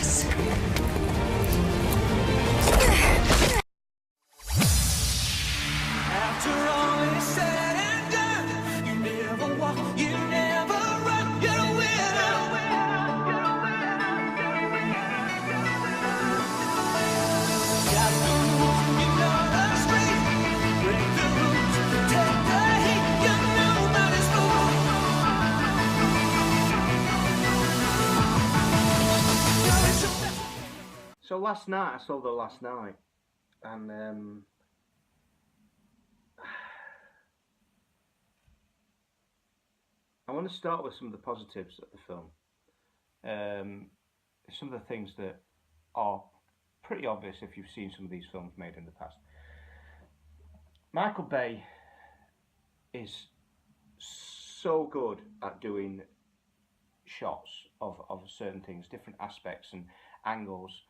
us. After all is said and done, you never walk, you never run, you're a winner. Got the moves, you're not astray. Break the rules, take the heat, you're nobody's fool. So last night, I saw the last night, and I want to start with some of the positives of the film. Some of the things that are pretty obvious if you've seen some of these films made in the past. Michael Bay is so good at doing shots of certain things, different aspects and angles.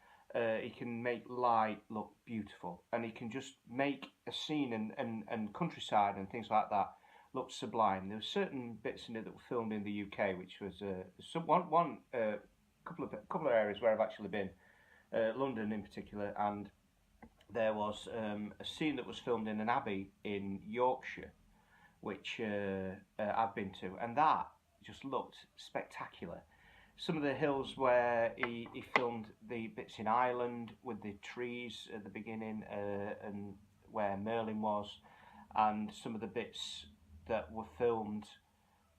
He can make light look beautiful, and he can just make a scene and countryside and things like that look sublime. There were certain bits in it that were filmed in the UK, which was couple of areas where I've actually been, London in particular, and there was a scene that was filmed in an abbey in Yorkshire, which I've been to, and that just looked spectacular. Some of the hills where he filmed the bits in Ireland with the trees at the beginning, and where Merlin was, and some of the bits that were filmed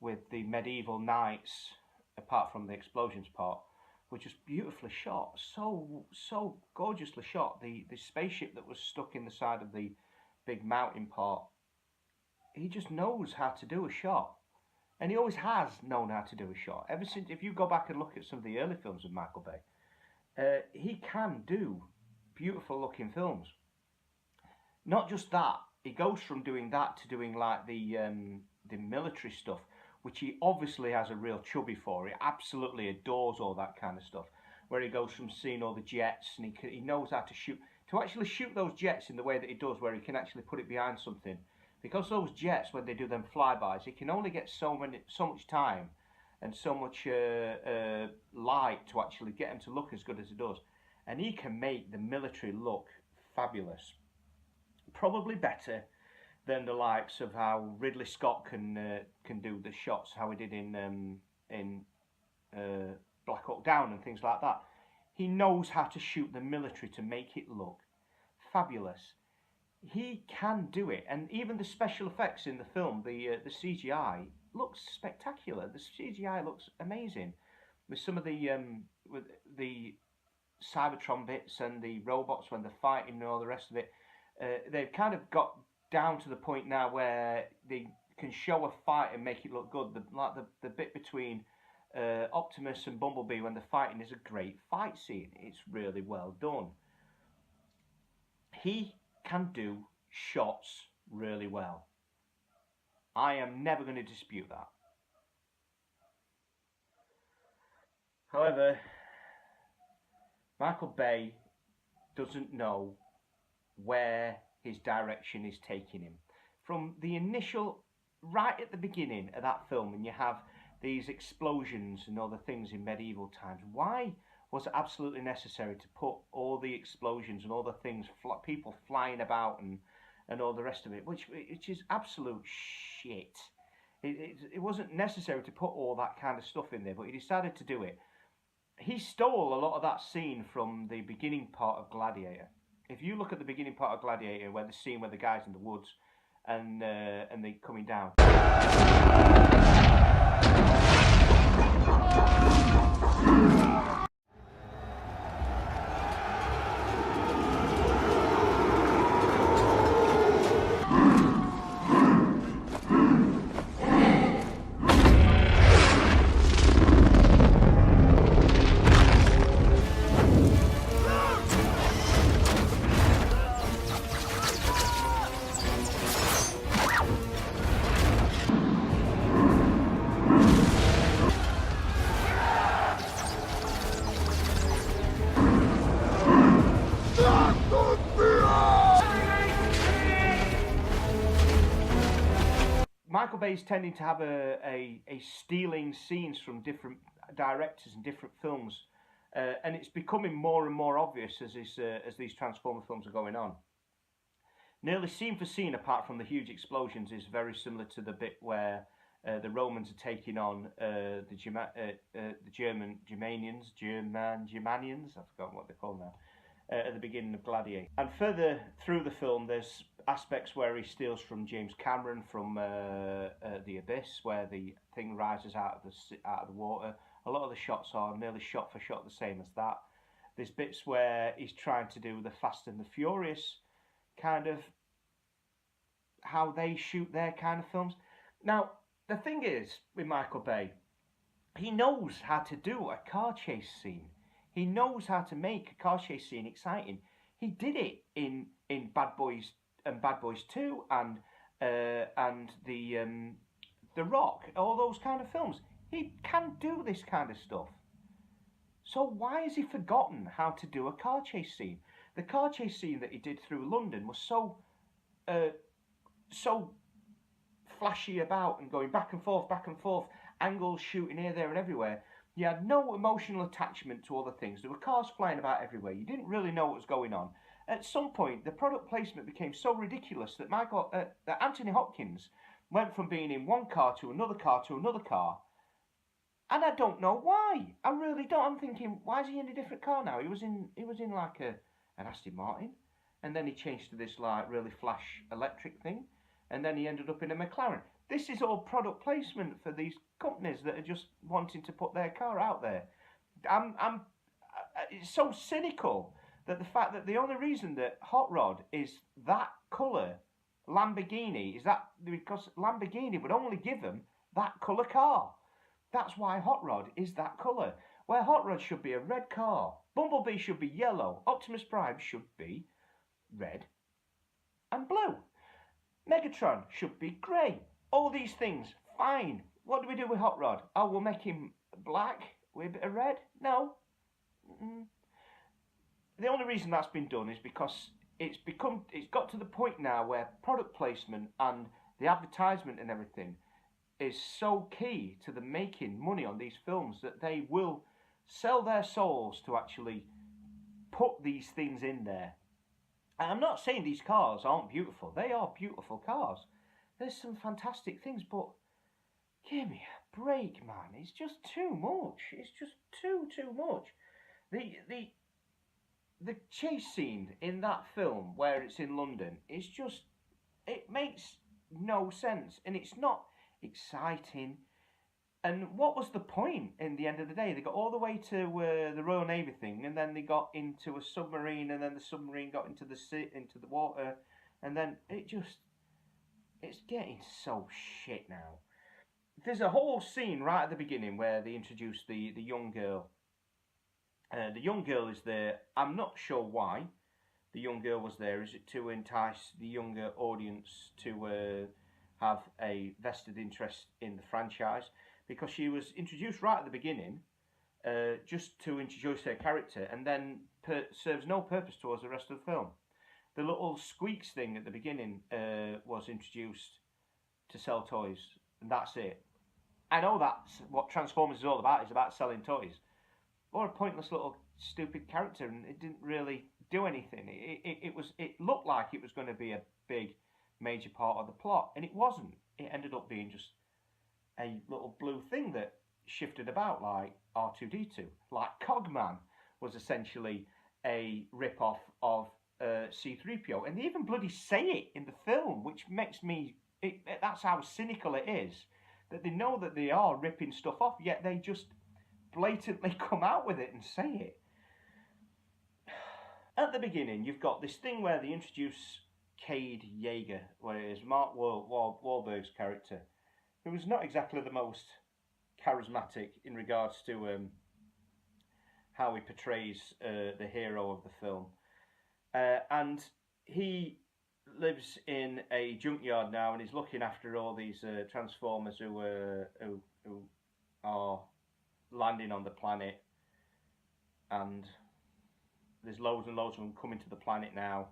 with the medieval knights, apart from the explosions part, were just beautifully shot, so gorgeously shot. The spaceship that was stuck in the side of the big mountain part, he just knows how to do a shot, and he always has known how to do a shot ever since. If you go back and look at some of the early films of Michael Bay, he can do beautiful looking films. Not just that, he goes from doing that to doing like the military stuff, which he obviously has a real chubby for. He absolutely adores all that kind of stuff, where he goes from seeing all the jets, and he knows how to actually shoot those jets in the way that he does, where he can actually put it behind something. Because those jets, when they do them flybys, he can only get so much time and so much light to actually get them to look as good as he does. And he can make the military look fabulous. Probably better than the likes of how Ridley Scott can do the shots, how he did in Black Hawk Down and things like that. He knows how to shoot the military to make it look fabulous. He can do it, and even the special effects in the film, the CGI looks spectacular. The CGI looks amazing with some of the Cybertron bits and the robots when they're fighting and all the rest of it. They've kind of got down to the point now where they can show a fight and make it look good. The bit between Optimus and Bumblebee when they're fighting is a great fight scene. It's really well done. He can do shots really well. I am never going to dispute that. However, Michael Bay doesn't know where his direction is taking him. From the initial, right at the beginning of that film, and you have these explosions and other things in medieval times, why was it absolutely necessary to put all the explosions and all the things, people flying about and all the rest of it, which is absolute shit. It wasn't necessary to put all that kind of stuff in there, but he decided to do it. He stole a lot of that scene from the beginning part of Gladiator. If you look at the beginning part of Gladiator, where the scene where the guy's in the woods and they're coming down. Michael Bay's tending to have a stealing scenes from different directors and different films And it's becoming more and more obvious as these Transformer films are going on. Nearly scene for scene, apart from the huge explosions, is very similar to the bit where the Romans are taking on the Germanians, I've forgotten what they're called now, at the beginning of Gladiator. And further through the film, there's aspects where he steals from James Cameron from The Abyss, where the thing rises out of the water. A lot of the shots are nearly shot for shot the same as that. There's bits where he's trying to do the Fast and the Furious kind of how they shoot their kind of films. Now, the thing is with Michael Bay, he knows how to do a car chase scene. He knows how to make a car chase scene exciting. He did it in Bad Boys and Bad Boys 2 and The Rock, all those kind of films. He can do this kind of stuff. So why has he forgotten how to do a car chase scene? The car chase scene that he did through London was so flashy about and going back and forth, angles shooting here, there and everywhere. You had no emotional attachment to other things. There were cars flying about everywhere. You didn't really know what was going on. At some point, the product placement became so ridiculous that that Anthony Hopkins went from being in one car to another car to another car. And I don't know why. I really don't. I'm thinking, why is he in a different car now? He was in like an Aston Martin, and then he changed to this like really flash electric thing, and then he ended up in a McLaren. This is all product placement for these companies that are just wanting to put their car out there. It's so cynical that the fact that the only reason that Hot Rod is that colour, Lamborghini, is that because Lamborghini would only give them that colour car. That's why Hot Rod is that colour. Where Hot Rod should be a red car, Bumblebee should be yellow, Optimus Prime should be red and blue. Megatron should be grey. All these things, fine. What do we do with Hot Rod? Oh, we'll make him black with a bit of red? No. The only reason that's been done is because it's got to the point now where product placement and the advertisement and everything is so key to the making money on these films that they will sell their souls to actually put these things in there. And I'm not saying these cars aren't beautiful. They are beautiful cars. There's some fantastic things, but give me a break, man. It's just too much. It's just too much. The chase scene in that film where it's in London, it makes no sense, and it's not exciting. And what was the point in the end of the day? They got all the way to the Royal Navy thing, and then they got into a submarine, and then the submarine got into the water, and then it's getting so shit now. There's a whole scene right at the beginning where they introduce the young girl. The young girl is there. I'm not sure why the young girl was there. Is it to entice the younger audience to have a vested interest in the franchise? Because she was introduced right at the beginning, just to introduce her character, and then serves no purpose towards the rest of the film. The little squeaks thing at the beginning was introduced to sell toys, and that's it. I know that's what Transformers is all about. It's about selling toys. Or a pointless little stupid character, and it didn't really do anything. It looked like it was going to be a big, major part of the plot, and it wasn't. It ended up being just a little blue thing that shifted about like R2-D2. Like Cogman was essentially a rip-off of C-3PO, and they even bloody say it in the film, which makes me... that's how cynical it is, that they know that they are ripping stuff off, yet they just blatantly come out with it and say it. At the beginning, you've got this thing where they introduce Cade Yeager, where it is Mark Wahlberg's character, who was not exactly the most charismatic in regards to how he portrays the hero of the film. And he lives in a junkyard now, and he's looking after all these Transformers who are landing on the planet, and there's loads and loads of them coming to the planet now,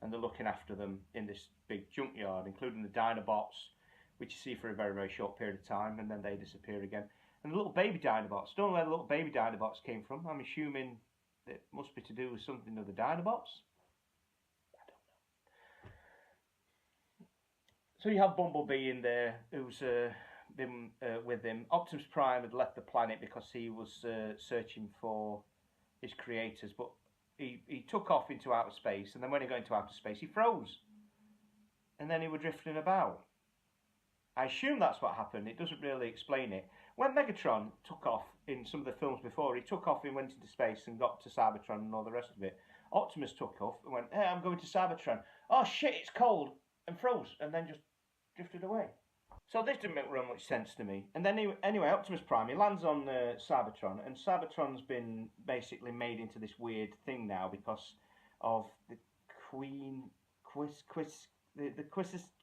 and they're looking after them in this big junkyard, including the Dinobots, which you see for a very, very short period of time, and then they disappear again. And the little baby Dinobots. Don't know where the little baby Dinobots came from. I'm assuming it must be to do with something of the Dinobots. I don't know. So you have Bumblebee in there, who's been with him. Optimus Prime had left the planet because he was searching for his creators, but he took off into outer space, and then when he got into outer space, he froze. And then he was drifting about. I assume that's what happened. It doesn't really explain it. When Megatron took off in some of the films before, he took off and went into space and got to Cybertron and all the rest of it. Optimus took off and went, hey, I'm going to Cybertron. Oh shit, it's cold, and froze, and then just drifted away. So this didn't make real much sense to me. And then anyway, Optimus Prime, he lands on Cybertron, and Cybertron's been basically made into this weird thing now because of the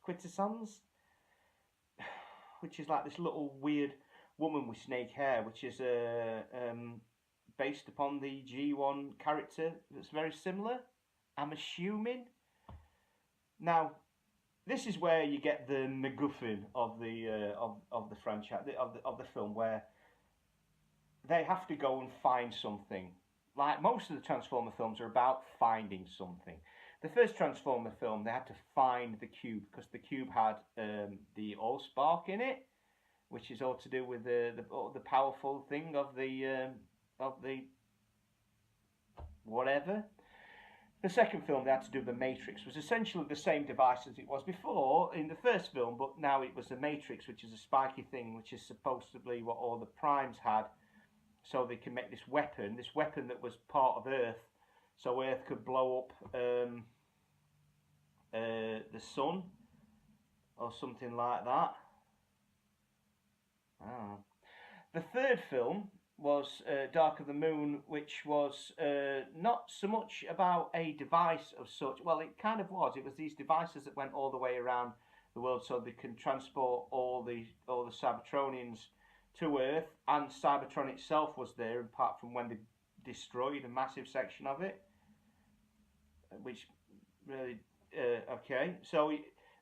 Quintessons, which is like this little weird woman with snake hair, which is based upon the G1 character that's very similar, I'm assuming. Now, this is where you get the MacGuffin of the franchise, of the film, where they have to go and find something. Like most of the Transformer films are about finding something. The first Transformer film, they had to find the cube because the cube had the Allspark in it, which is all to do with the powerful thing of the whatever. The second film, they had to do the Matrix, was essentially the same device as it was before in the first film, but now it was the Matrix, which is a spiky thing, which is supposedly what all the Primes had, so they can make this weapon that was part of Earth, so Earth could blow up the sun, or something like that. I don't know. The third film was Dark of the Moon, which was not so much about a device of such. Well, it kind of was. It was these devices that went all the way around the world so they can transport all the Cybertronians to Earth, and Cybertron itself was there, apart from when they destroyed a massive section of it, which really okay. So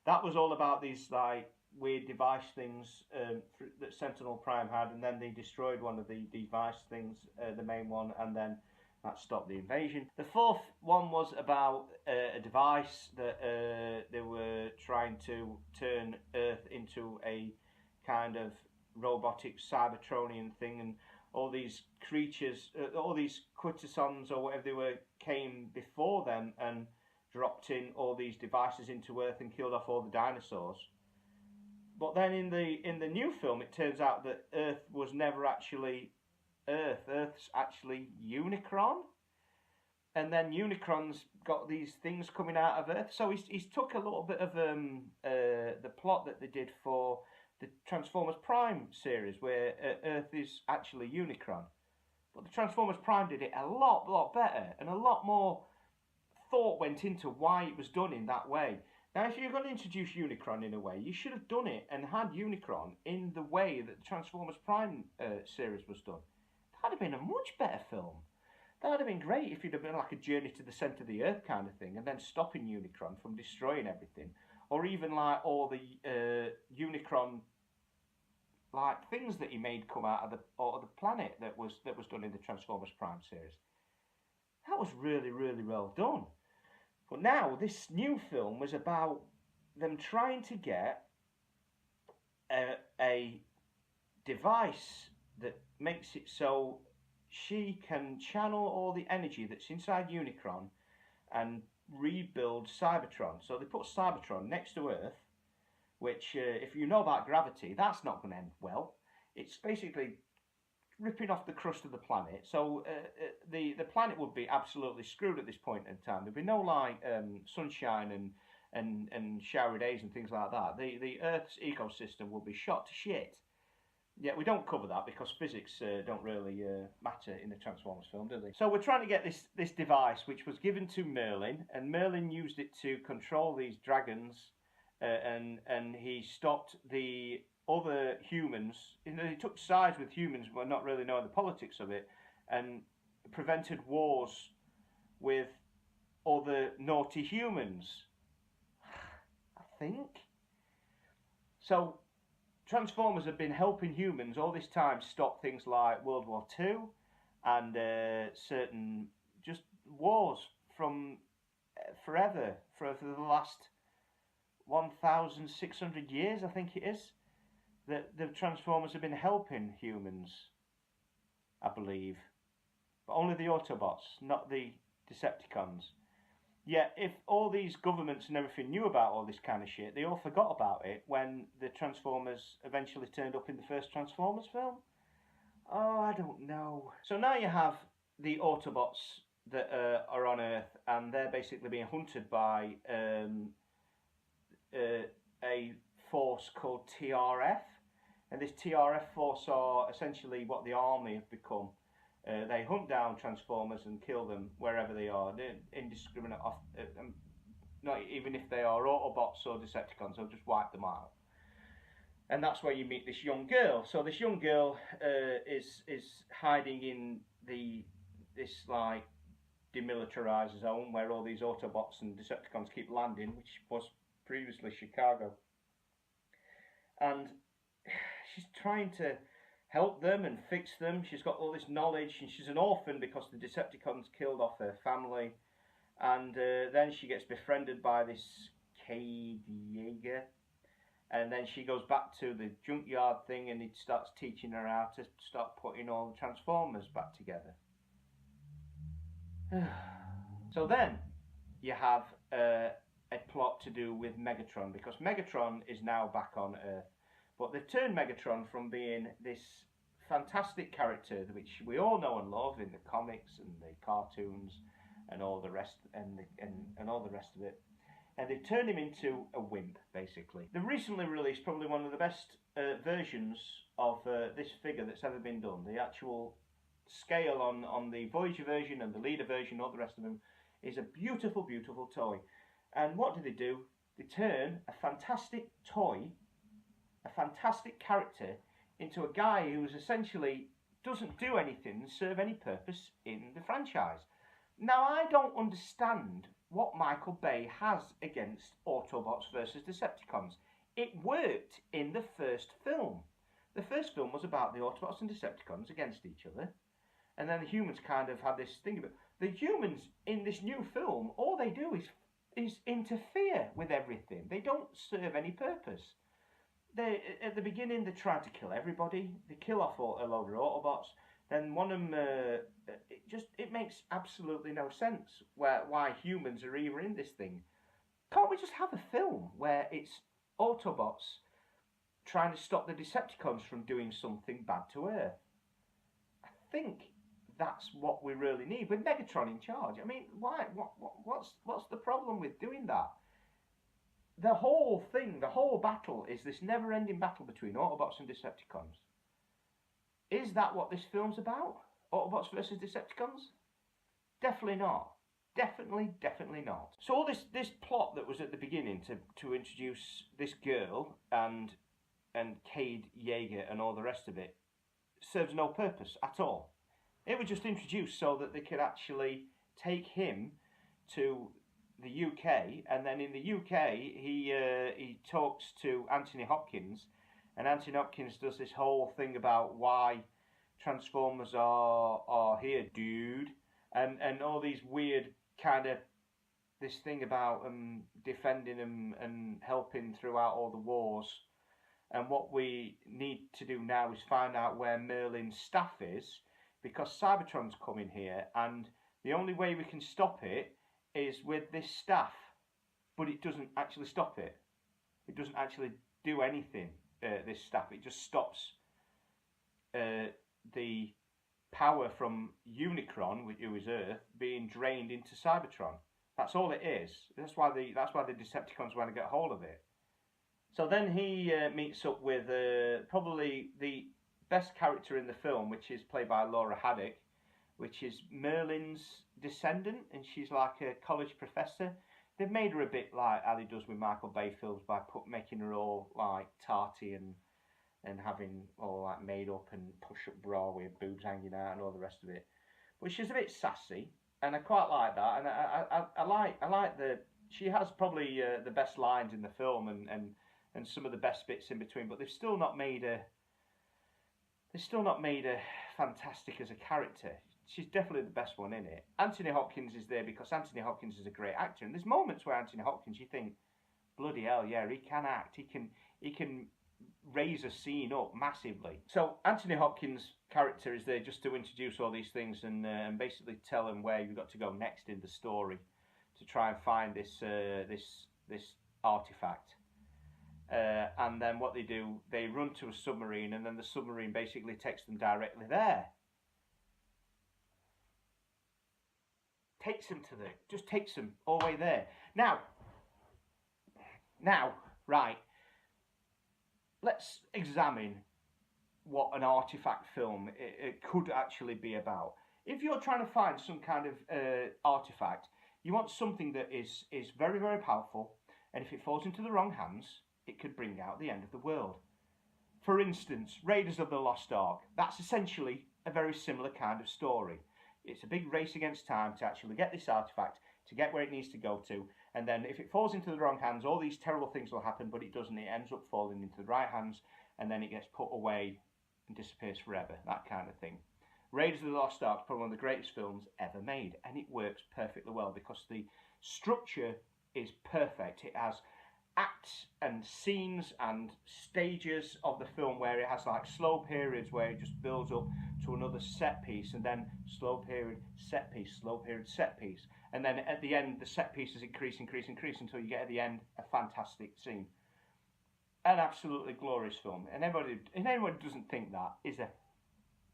that was all about these like weird device things that Sentinel Prime had, and then they destroyed one of the device things, the main one, and then that stopped the invasion. The fourth one was about a device that they were trying to turn Earth into a kind of robotic Cybertronian thing, and all these creatures, all these Quintessons or whatever they were, came before them and dropped in all these devices into Earth and killed off all the dinosaurs. But then in the new film, it turns out that Earth was never actually Earth. Earth's actually Unicron. And then Unicron's got these things coming out of Earth. So he's took a little bit of the plot that they did for the Transformers Prime series, where Earth is actually Unicron. But the Transformers Prime did it a lot better, and a lot more thought went into why it was done in that way. Now, if you're going to introduce Unicron in a way, you should have done it and had Unicron in the way that the Transformers Prime series was done. That would have been a much better film. That would have been great if you'd have been like a journey to the centre of the Earth kind of thing, and then stopping Unicron from destroying everything. Or even like all the Unicron like things that he made come out of the planet that was done in the Transformers Prime series. That was really well done. But now this new film was about them trying to get a device that makes it so she can channel all the energy that's inside Unicron and rebuild Cybertron. So they put Cybertron next to Earth, which, if you know about gravity, that's not going to end well. It's basically ripping off the crust of the planet. So the planet would be absolutely screwed at this point in time. There'd be no like sunshine and showery days and things like that. The Earth's ecosystem would be shot to shit. Yeah, we don't cover that because physics don't really matter in the Transformers film, do they? So we're trying to get this device, which was given to Merlin, and Merlin used it to control these dragons, and he stopped the other humans. You know, he took sides with humans, but not really knowing the politics of it, and prevented wars with other naughty humans, I think. So Transformers have been helping humans all this time stop things like World War II and certain just wars from forever, for the last 1,600 years, I think it is. The Transformers have been helping humans, I believe. But only the Autobots, not the Decepticons. Yet, if all these governments and everything knew about all this kind of shit, they all forgot about it when the Transformers eventually turned up in the first Transformers film. Oh, I don't know. So now you have the Autobots that are on Earth, and they're basically being hunted by a force called TRF. And this TRF force are essentially what the army have become. They hunt down Transformers and kill them wherever they are. They're indiscriminate, not even if they are Autobots or Decepticons, they'll just wipe them out. And that's where you meet this young girl. So this young girl is hiding in this like demilitarized zone where all these Autobots and Decepticons keep landing, which was previously Chicago. And she's trying to help them and fix them. She's got all this knowledge, and she's an orphan because the Decepticons killed off her family. And then she gets befriended by this Cade Yeager, and then she goes back to the junkyard thing, and he starts teaching her how to start putting all the Transformers back together. So then you have a plot to do with Megatron, because Megatron is now back on Earth. But they've turned Megatron from being this fantastic character, which we all know and love in the comics and the cartoons and all the rest and all the rest of it, and they've turned him into a wimp, basically. They've recently released probably one of the best versions of this figure that's ever been done. The actual scale on the Voyager version and the Leader version, all the rest of them, is a beautiful, beautiful toy. And what do? They turn a fantastic toy, a fantastic character, into a guy who's essentially doesn't do anything, serve any purpose in the franchise. Now, I don't understand what Michael Bay has against Autobots versus Decepticons. It worked in the first film. The first film was about the Autobots and Decepticons against each other, and then the humans kind of had this thing about the humans in this new film. All they do is interfere with everything. They don't serve any purpose. They, at the beginning, they try to kill everybody. They kill off a load of Autobots. Then one of them, it makes absolutely no sense why humans are even in this thing. Can't we just have a film where it's Autobots trying to stop the Decepticons from doing something bad to Earth? I think that's what we really need, with Megatron in charge. I mean, why? What's the problem with doing that? The whole thing, the whole battle, is this never-ending battle between Autobots and Decepticons. Is that what this film's about? Autobots versus Decepticons? Definitely not. Definitely not. So all this plot that was at the beginning to introduce this girl and Cade Yeager and all the rest of it serves no purpose at all. It was just introduced so that they could actually take him to the UK, and then in the UK he talks to Anthony Hopkins, and Anthony Hopkins does this whole thing about why Transformers are here, dude, and all these weird kind of this thing about defending them and helping throughout all the wars. And what we need to do now is find out where Merlin's staff is, because Cybertron's coming here, and the only way we can stop it is with this staff. But it doesn't actually stop it. It doesn't actually do anything, this staff. It just stops the power from Unicron, who is Earth, being drained into Cybertron. That's all it is. That's why the Decepticons want to get hold of it. So then he meets up with probably the best character in the film, which is played by Laura Haddock, which is Merlin's descendant, and she's like a college professor. They've made her a bit like Ali does with Michael Bay films by making her all like tarty and having all like made up and push-up bra with boobs hanging out and all the rest of it. But she's a bit sassy, and I quite like that. And I like the, she has probably the best lines in the film, and and some of the best bits in between. But they've still not made her fantastic as a character. She's definitely the best one in it. Anthony Hopkins is there because Anthony Hopkins is a great actor, and there's moments where Anthony Hopkins, you think, bloody hell, yeah, he can act. He can raise a scene up massively. So Anthony Hopkins' character is there just to introduce all these things and basically tell them where you've got to go next in the story to try and find this artifact. And then what they do, they run to a submarine, and then the submarine basically takes them directly there. Takes them all the way there. Now, right, let's examine what an artifact film it could actually be about. If you're trying to find some kind of artifact, you want something that is very, very powerful, and if it falls into the wrong hands, it could bring out the end of the world. For instance, Raiders of the Lost Ark. That's essentially a very similar kind of story. It's a big race against time to actually get this artifact, to get where it needs to go to, and then if it falls into the wrong hands, all these terrible things will happen, but it doesn't. It ends up falling into the right hands, and then it gets put away and disappears forever, that kind of thing. Raiders of the Lost Ark is probably one of the greatest films ever made, and it works perfectly well because the structure is perfect. It has acts and scenes and stages of the film where it has like slow periods where it just builds up to another set piece, and then slow period, set piece, slow period, set piece, and then at the end the set pieces increase until you get at the end a fantastic scene. An absolutely glorious film, and anyone who doesn't think that is an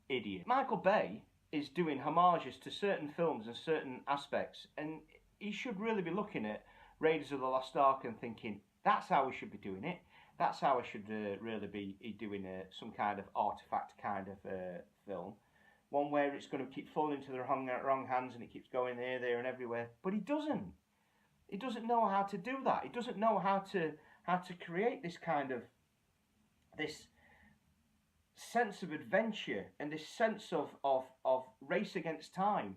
idiot. Michael Bay is doing homages to certain films and certain aspects, and he should really be looking at Raiders of the Lost Ark and thinking, that's how we should be doing it. That's how I should really be doing some kind of artifact kind of film. One where it's going to keep falling into the wrong hands and it keeps going here, there and everywhere. But he doesn't. He doesn't know how to do that. He doesn't know how to create this kind of, this sense of adventure and this sense of race against time.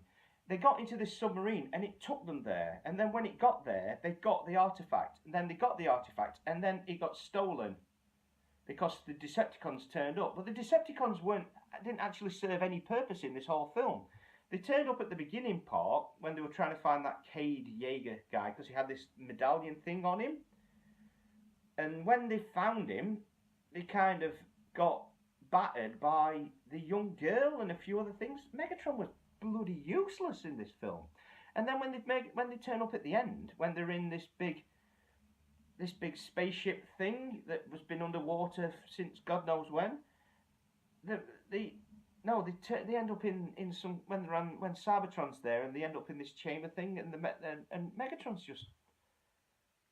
They got into this submarine and it took them there, and then when it got there, they got the artifact, and then they got the artifact, and then it got stolen because the Decepticons turned up. But the Decepticons didn't actually serve any purpose in this whole film. They turned up at the beginning part when they were trying to find that Cade Yeager guy because he had this medallion thing on him, and when they found him, they kind of got battered by the young girl and a few other things. Megatron was bloody useless in this film, and then when they turn up at the end, when they're in this big spaceship thing that has been underwater since God knows when, they end up in some when Cybertron's there, and they end up in this chamber thing, and Megatron's just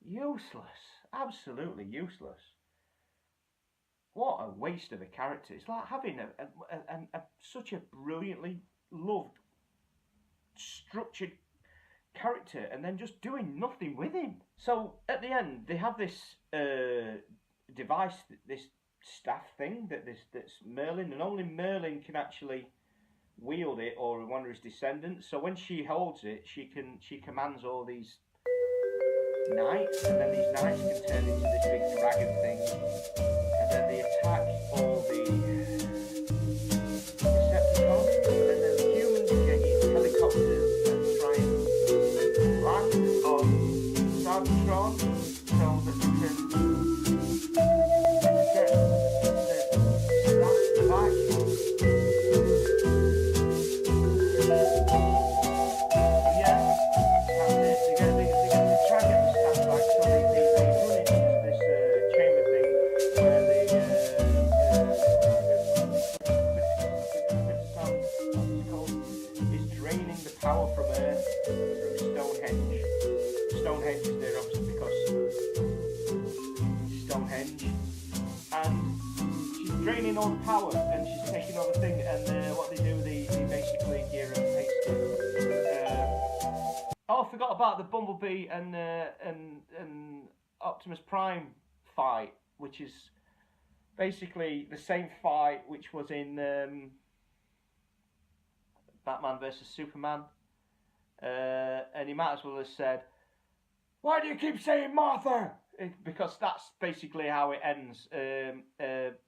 useless, absolutely useless. What a waste of a character! It's like having such a brilliantly loved, structured character and then just doing nothing with him. So at the end, they have this device, this staff thing that's Merlin, and only Merlin can actually wield it, or one of his descendants. So when she holds it, she commands all these knights, and then these knights can turn into this big dragon thing, and then they attack all the Decepticons, and then the humans get in helicopters and try and land on Cybertron so that they can get the staff back. Yeah, that's it. They try and get the staff back, so they run into this chamber thing where they is draining the power from Earth through Stonehenge. Stonehenge is there obviously because Stonehenge, and she's draining all the power and she's taking all the thing, and what they do, they basically gear and paste it. Oh, I forgot about the Bumblebee and Optimus Prime fight, which is basically the same fight which was in Batman vs Superman, and he might as well have said, "Why do you keep saying Martha? because that's basically how it ends.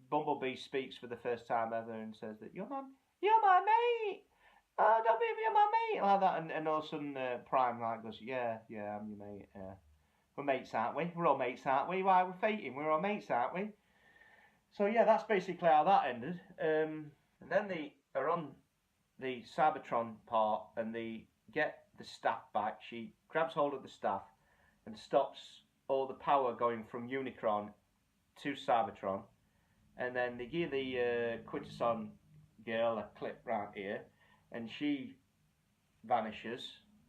Bumblebee speaks for the first time ever and says that you're my mate. Oh, don't be you're my mate like that, and all of a sudden Prime like goes, yeah, I'm your mate. We're mates, aren't we? We're all mates, aren't we? Why we're fighting? We're all mates, aren't we? So yeah, that's basically how that ended. And then they are on the Cybertron part, and they get the staff back. She grabs hold of the staff and stops all the power going from Unicron to Cybertron, and then they give the Quintesson girl a clip right here, and she vanishes.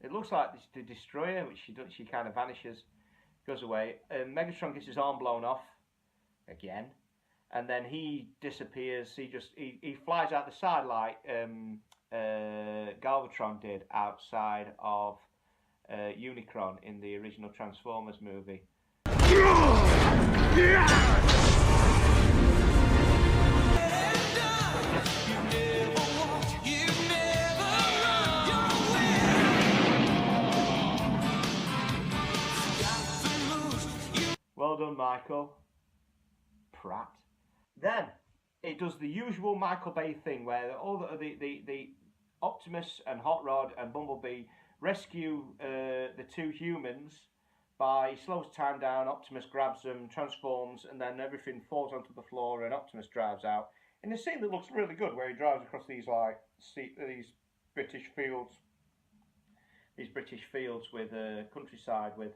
It looks like the Destroyer, which she kind of vanishes, goes away. Megatron gets his arm blown off again, and then he disappears. He flies out the side like Galvatron did outside of Unicron in the original Transformers movie. Well done, Michael Pratt. Then it does the usual Michael Bay thing where all the Optimus and Hot Rod and Bumblebee rescue the two humans by slows time down. Optimus grabs them, transforms, and then everything falls onto the floor and Optimus drives out in a scene that looks really good where he drives across these British fields with countryside with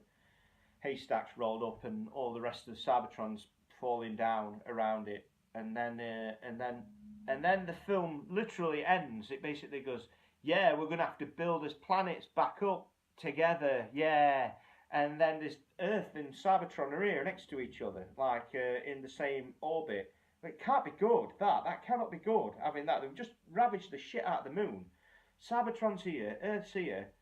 haystacks rolled up and all the rest of the Cybertrons falling down around it, and then the film literally ends. It basically goes, yeah, we're gonna have to build this planets back up together, yeah, and then this Earth and Cybertron are here next to each other, like in the same orbit. It can't be good. That cannot be good. I mean, they've just ravaged the shit out of the moon. Cybertron's here, Earth's here.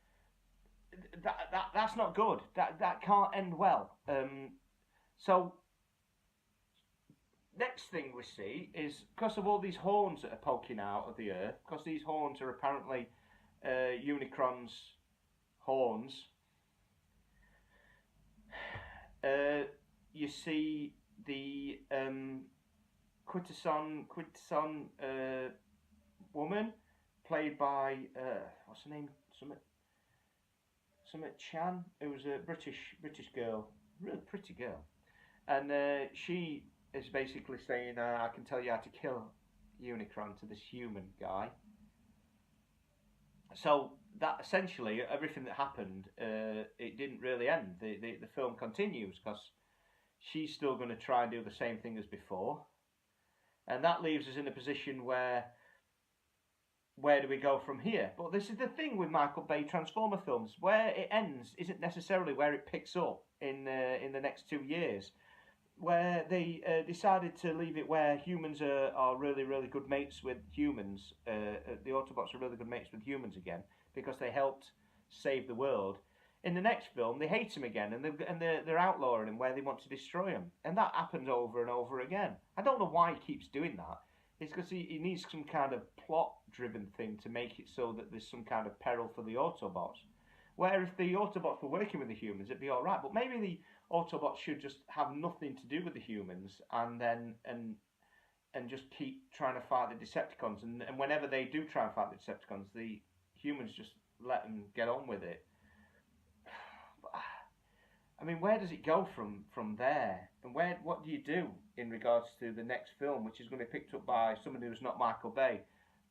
That's not good. That can't end well. So next thing we see is because of all these horns that are poking out of the Earth, because these horns are apparently Unicron's horns. You see the Quintesson woman played by what's her name? Sumit Chan, who was a British girl, really pretty girl, and she is basically saying, "I can tell you how to kill Unicron," to this human guy. So that essentially everything that happened, it didn't really end. The film continues because she's still going to try and do the same thing as before, and that leaves us in a position where do we go from here? But this is the thing with Michael Bay Transformer films. Where it ends isn't necessarily where it picks up in the next 2 years. Where they decided to leave it where humans are really, really good mates with humans. The Autobots are really good mates with humans again because they helped save the world. In the next film, they hate him again and they're outlawing him where they want to destroy him. And that happens over and over again. I don't know why he keeps doing that. It's because he needs some kind of plot-driven thing to make it so that there's some kind of peril for the Autobots. Where if the Autobots were working with the humans, it'd be all right. But maybe the Autobots should just have nothing to do with the humans, and just keep trying to fight the Decepticons. And whenever they do try and fight the Decepticons, the humans just let them get on with it. I mean, where does it go from there? And what do you do in regards to the next film, which is going to be picked up by somebody who's not Michael Bay,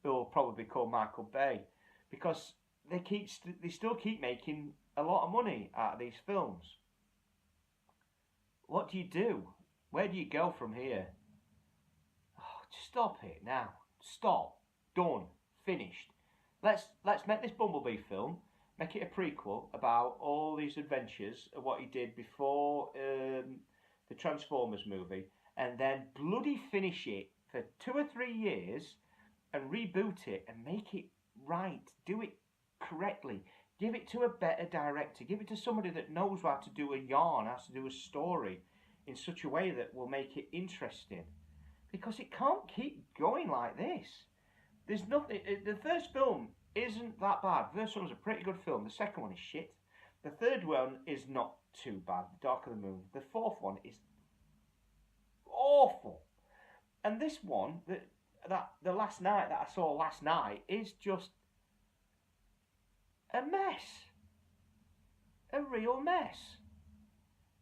who will probably be called Michael Bay, because they still keep making a lot of money out of these films. What do you do? Where do you go from here? Oh, stop it now. Stop. Done. Finished. Let's make this Bumblebee film. Make it a prequel about all these adventures of what he did before the Transformers movie, and then bloody finish it for 2 or 3 years and reboot it and make it right. Do it correctly. Give it to a better director. Give it to somebody that knows how to do a yarn, how to do a story in such a way that will make it interesting. Because it can't keep going like this. There's nothing. The first film isn't that bad. The first one was a pretty good film. The second one is shit. The third one is not too bad, Dark of the Moon. The fourth one is awful. And this one, that the last night that I saw last night, is just a mess. A real mess.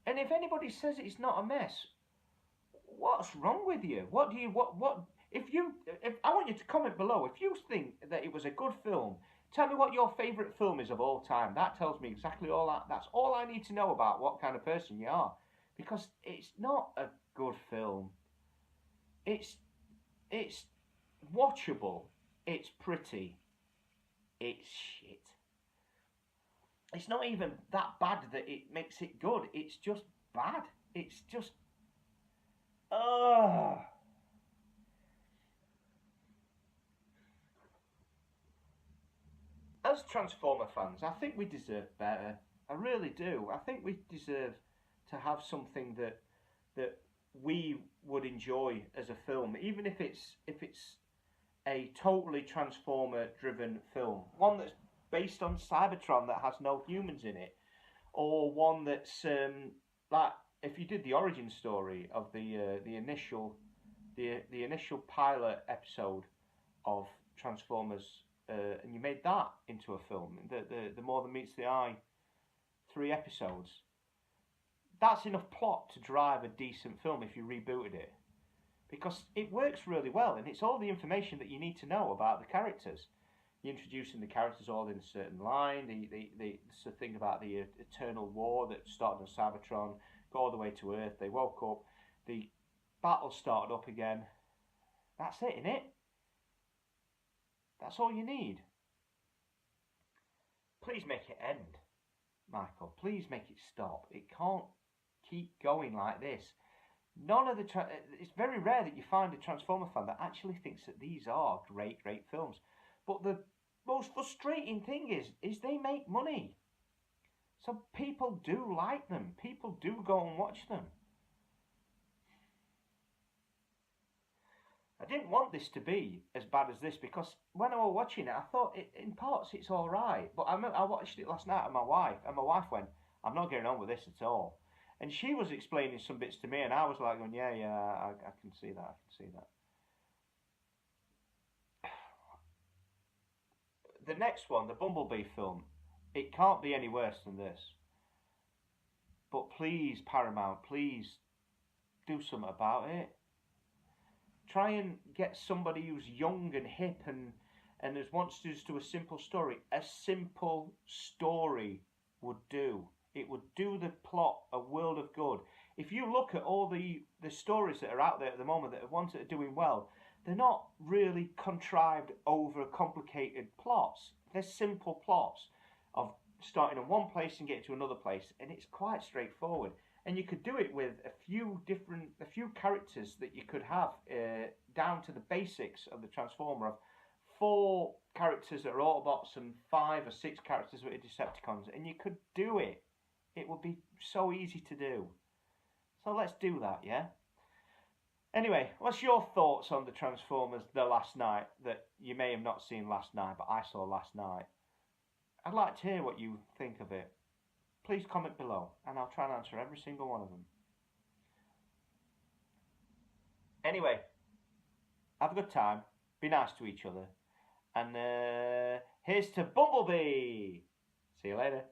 And if anybody says it's not a mess, what's wrong with you? What if I want you to comment below if you think that it was a good film. Tell me what your favourite film is of all time. That tells me exactly that's all I need to know about what kind of person you are. Because it's not a good film. It's watchable. It's pretty. It's shit. It's not even that bad that it makes it good. It's just bad. It's just... Ugh. As Transformer fans, I think we deserve better. I really do. I think we deserve to have something that we would enjoy as a film, even if it's a totally Transformer-driven film, one that's based on Cybertron that has no humans in it, or one that's like if you did the origin story of the initial pilot episode of Transformers. And you made that into a film, the More Than Meets the Eye 3 episodes. That's enough plot to drive a decent film if you rebooted it. Because it works really well, and it's all the information that you need to know about the characters. You're introducing the characters all in a certain line, the thing about the eternal war that started on Cybertron, go all the way to Earth, they woke up, the battle started up again. That's it, innit? That's all you need. Please make it end, Michael. Please make it stop. It can't keep going like this. None of the... it's very rare that you find a Transformer fan that actually thinks that these are great, great films. But the most frustrating thing is they make money. So people do like them. People do go and watch them. I didn't want this to be as bad as this because when I was watching it, I thought in parts it's all right. But I watched it last night with my wife, and my wife went, "I'm not getting on with this at all." And she was explaining some bits to me, and I was like, going, "Yeah, I can see that. I can see that." The next one, the Bumblebee film, it can't be any worse than this. But please, Paramount, please do something about it. Try and get somebody who's young and hip and wants to just do a simple story. A simple story would do. It would do the plot a world of good. If you look at all the stories that are out there at the moment, that are ones that are doing well, they're not really contrived, over complicated plots. They're simple plots of starting in one place and getting to another place, and it's quite straightforward. And you could do it with a few characters that you could have down to the basics of the Transformer of 4 characters that are Autobots and 5 or 6 characters that are Decepticons, and you could do it. It would be so easy to do. So let's do that, yeah? Anyway, what's your thoughts on the Transformers the last night that you may have not seen last night, but I saw last night? I'd like to hear what you think of it. Please comment below, and I'll try and answer every single one of them. Anyway, have a good time, be nice to each other, and here's to Bumblebee! See you later.